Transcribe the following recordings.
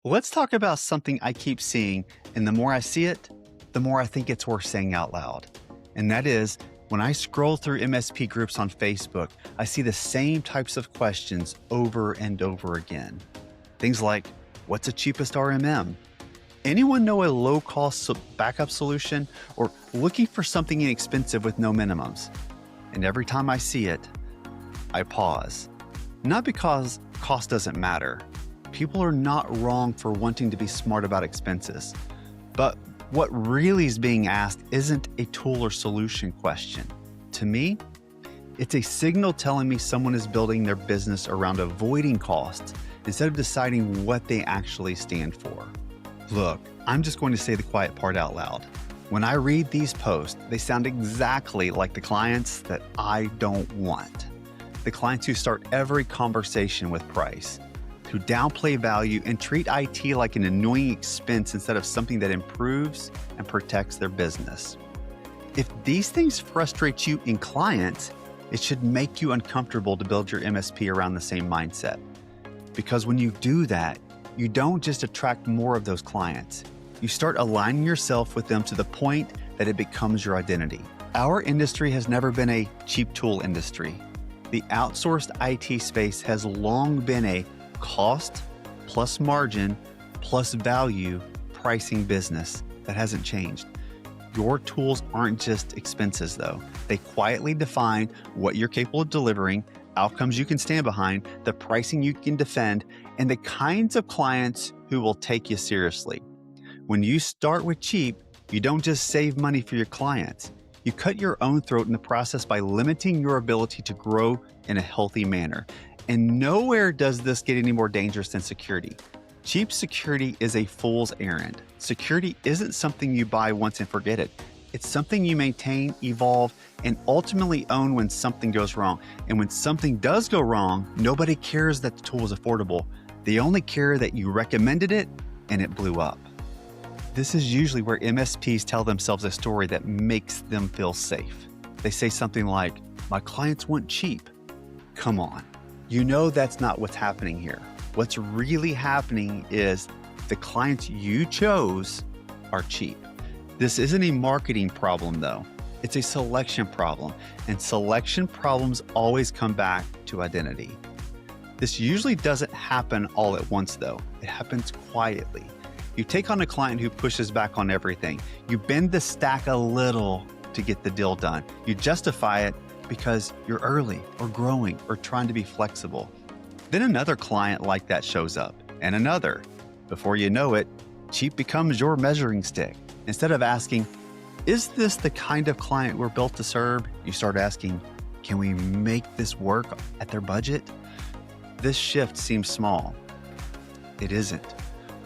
Let's talk about something I keep seeing, and the more I see it, the more I think it's worth saying out loud. And that is, when I scroll through MSP groups on Facebook, I see the same types of questions over and over again. Things like, what's the cheapest RMM? Anyone know a low-cost backup solution? Or looking for something inexpensive with no minimums? And every time I see it, I pause. Not because cost doesn't matter. People are not wrong for wanting to be smart about expenses. But what really is being asked isn't a tool or solution question. To me, it's a signal telling me someone is building their business around avoiding costs instead of deciding what they actually stand for. Look, I'm just going to say the quiet part out loud. When I read these posts, they sound exactly like the clients that I don't want. The clients who start every conversation with price, who downplay value and treat IT like an annoying expense instead of something that improves and protects their business. If these things frustrate you in clients, it should make you uncomfortable to build your MSP around the same mindset. Because when you do that, you don't just attract more of those clients. You start aligning yourself with them to the point that it becomes your identity. Our industry has never been a cheap tool industry. The outsourced IT space has long been a cost plus margin plus value pricing business that hasn't changed. Your tools aren't just expenses though. They quietly define what you're capable of delivering, outcomes you can stand behind, the pricing you can defend, and the kinds of clients who will take you seriously. When you start with cheap, you don't just save money for your clients. You cut your own throat in the process by limiting your ability to grow in a healthy manner. And nowhere does this get any more dangerous than security. Cheap security is a fool's errand. Security isn't something you buy once and forget it. It's something you maintain, evolve, and ultimately own when something goes wrong. And when something does go wrong, nobody cares that the tool is affordable. They only care that you recommended it and it blew up. This is usually where MSPs tell themselves a story that makes them feel safe. They say something like, my clients want cheap. Come on. You know that's not what's happening here. What's really happening is the clients you chose are cheap. This isn't a marketing problem though. It's a selection problem, and selection problems always come back to identity. This usually doesn't happen all at once though. It happens quietly. You take on a client who pushes back on everything. You bend the stack a little to get the deal done. You justify it because you're early or growing or trying to be flexible. Then another client like that shows up, and another. Before you know it, cheap becomes your measuring stick. Instead of asking, is this the kind of client we're built to serve? You start asking, can we make this work at their budget? This shift seems small. It isn't.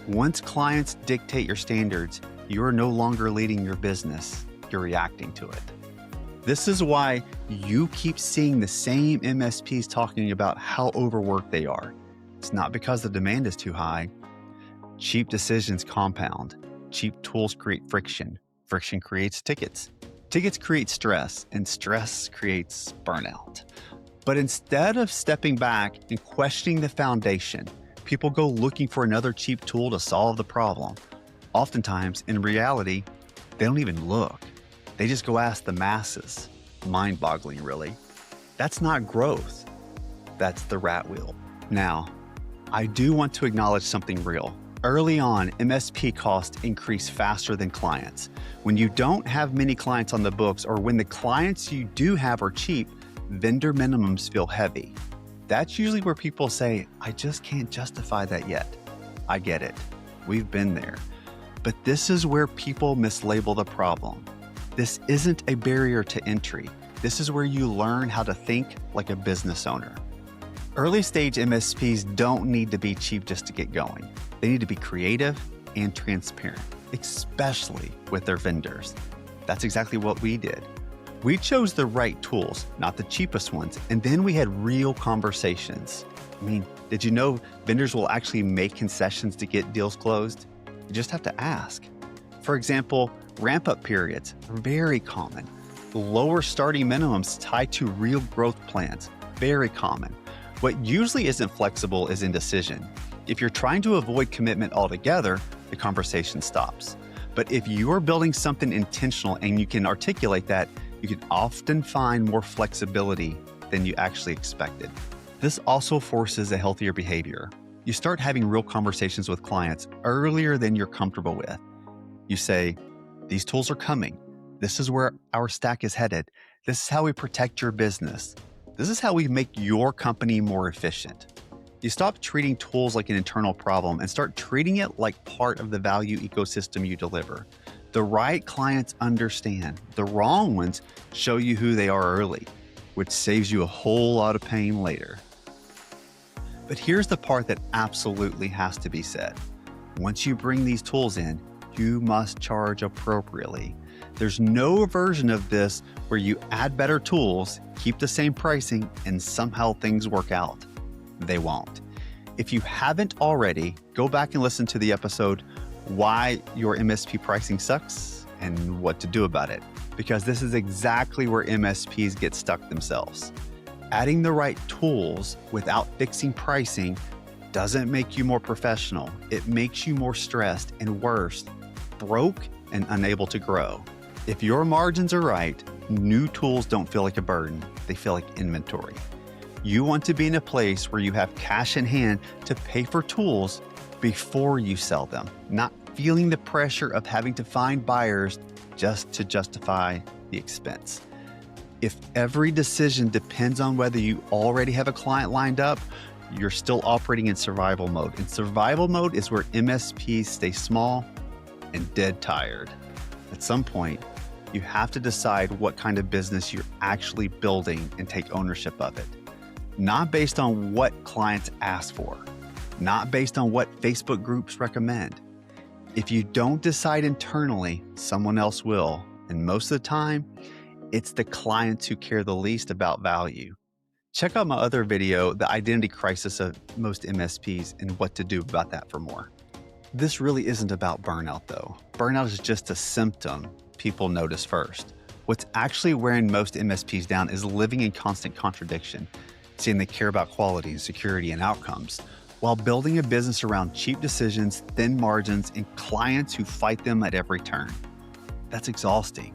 Once clients dictate your standards, you are no longer leading your business. You're reacting to it. This is why you keep seeing the same MSPs talking about how overworked they are. It's not because the demand is too high. Cheap decisions compound. Cheap tools create friction. Friction creates tickets. Tickets create stress, and stress creates burnout. But instead of stepping back and questioning the foundation, people go looking for another cheap tool to solve the problem. Oftentimes, in reality, they don't even look. They just go ask the masses. Mind-boggling, really. That's not growth. That's the rat wheel. Now, I do want to acknowledge something real. Early on, MSP costs increase faster than clients. When you don't have many clients on the books, or when the clients you do have are cheap, vendor minimums feel heavy. That's usually where people say, I just can't justify that yet. I get it. We've been there. But this is where people mislabel the problem. This isn't a barrier to entry. This is where you learn how to think like a business owner. Early stage MSPs don't need to be cheap just to get going. They need to be creative and transparent, especially with their vendors. That's exactly what we did. We chose the right tools, not the cheapest ones, and then we had real conversations. I mean, did you know vendors will actually make concessions to get deals closed? You just have to ask. For example, ramp-up periods are very common. Lower starting minimums tied to real growth plans, very common. What usually isn't flexible is indecision. If you're trying to avoid commitment altogether, the conversation stops. But if you're building something intentional and you can articulate that, you can often find more flexibility than you actually expected. This also forces a healthier behavior. You start having real conversations with clients earlier than you're comfortable with. You say, these tools are coming. This is where our stack is headed. This is how we protect your business. This is how we make your company more efficient. You stop treating tools like an internal problem and start treating it like part of the value ecosystem you deliver. The right clients understand. The wrong ones show you who they are early, which saves you a whole lot of pain later. But here's the part that absolutely has to be said. Once you bring these tools in, you must charge appropriately. There's no version of this where you add better tools, keep the same pricing, and somehow things work out. They won't. If you haven't already, go back and listen to the episode, Why Your MSP Pricing Sucks and What to Do About It, because this is exactly where MSPs get stuck themselves. Adding the right tools without fixing pricing doesn't make you more professional. It makes you more stressed and worse, broke and unable to grow. If your margins are right, new tools don't feel like a burden. They feel like inventory. You want to be in a place where you have cash in hand to pay for tools before you sell them, not feeling the pressure of having to find buyers just to justify the expense. If every decision depends on whether you already have a client lined up, you're still operating in survival mode. And survival mode is where MSPs stay small and dead tired. At some point, you have to decide what kind of business you're actually building and take ownership of it. Not based on what clients ask for, not based on what Facebook groups recommend. If you don't decide internally, someone else will. And most of the time, it's the clients who care the least about value. Check out my other video, The Identity Crisis of Most MSPs, and what to do about that for more. This really isn't about burnout though. Burnout is just a symptom people notice first. What's actually wearing most MSPs down is living in constant contradiction, saying they care about quality and security and outcomes, while building a business around cheap decisions, thin margins, and clients who fight them at every turn. That's exhausting.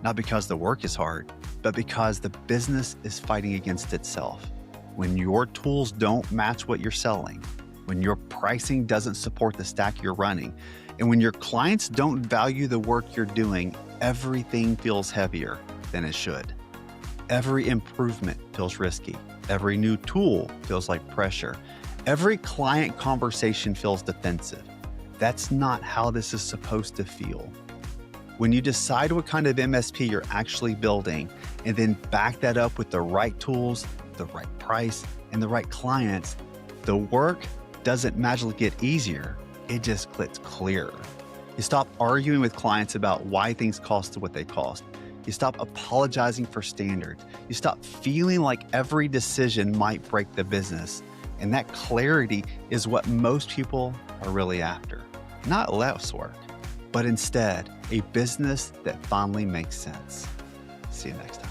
Not because the work is hard, but because the business is fighting against itself. When your tools don't match what you're selling, when your pricing doesn't support the stack you're running, and when your clients don't value the work you're doing, everything feels heavier than it should. Every improvement feels risky. Every new tool feels like pressure. Every client conversation feels defensive. That's not how this is supposed to feel. When you decide what kind of MSP you're actually building and then back that up with the right tools, the right price, and the right clients, the work doesn't magically get easier. It just gets clearer. You stop arguing with clients about why things cost what they cost. You stop apologizing for standards. You stop feeling like every decision might break the business. And that clarity is what most people are really after. Not less work, but instead a business that finally makes sense. See you next time.